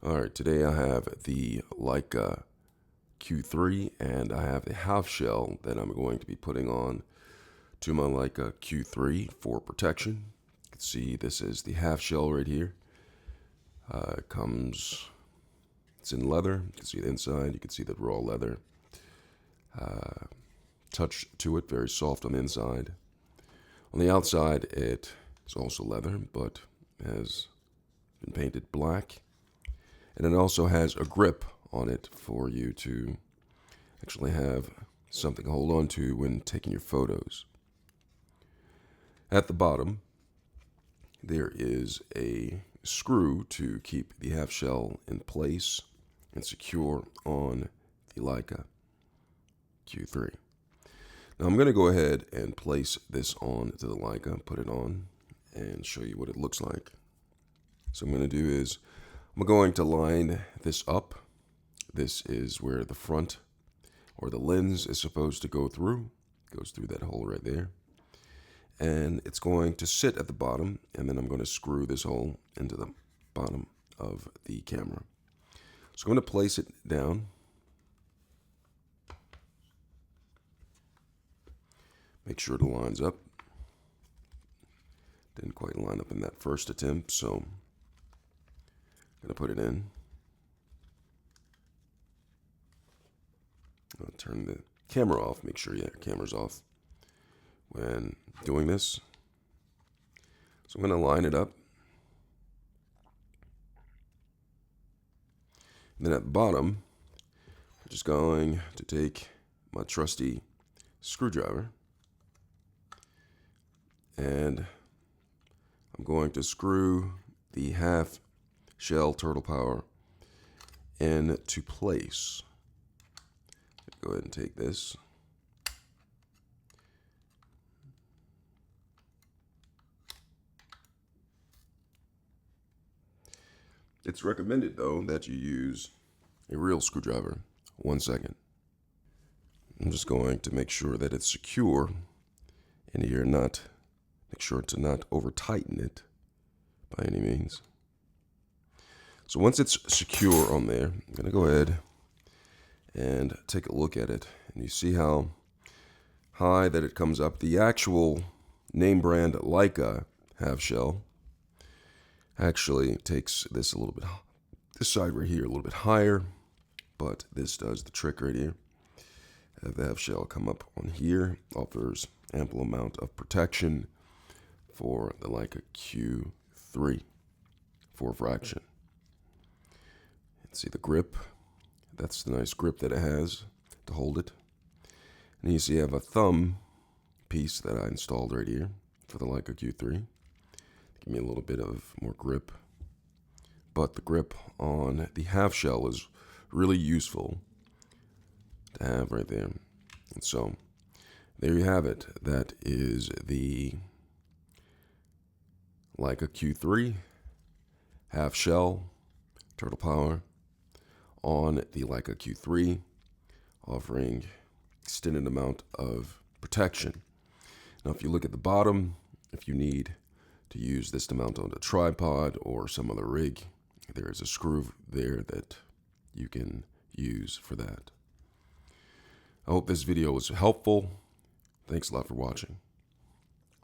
Alright, today I have the Leica Q3 and I have the half shell that I'm going to be putting on to my Leica Q3 for protection. You can see this is the half shell right here. It's in leather. You can see the inside, you can see the raw leather. Touch to it, very soft on the inside. On the outside, it is also leather, but has been painted black. And it also has a grip on it for you to actually have something to hold on to when taking your photos. At the bottom, there is a screw to keep the half shell in place and secure on the Leica Q3. Now I'm going to go ahead and place this on to the Leica, put it on, and show you what it looks like. So what I'm going to do is I'm going to line this up. This is where the front or the lens is supposed to go through. It goes through that hole right there. And it's going to sit at the bottom, and then I'm going to screw this hole into the bottom of the camera. So I'm going to place it down. Make sure it lines up. Didn't quite line up in that first attempt, so I'm going to put it in. I'll turn the camera off. Make sure your camera's off when doing this. So I'm going to line it up. And then at the bottom, I'm just going to take my trusty screwdriver and I'm going to screw the half shell turtle power into place. Go ahead and take this. It's recommended, though, that you use a real screwdriver. 1 second. I'm just going to make sure that it's secure, and make sure to not over tighten it by any means. So once it's secure on there, I'm going to go ahead and take a look at it. And you see how high that it comes up. The actual name brand Leica half shell actually takes this a little bit, this side right here a little bit higher, but this does the trick right here. Have the half shell come up on here, offers ample amount of protection for the Leica Q3 for fraction. See the grip. That's the nice grip that it has to hold it. And you see I have a thumb piece that I installed right here for the Leica Q3. Give me a little bit of more grip. But the grip on the half shell is really useful to have right there. And so there you have it. That is the Leica Q3 half shell turtle power on the Leica Q3, offering extended amount of protection. Now, if you look at the bottom, if you need to use this to mount on a tripod or some other rig, there is a screw there that you can use for that. I hope this video was helpful. Thanks a lot for watching.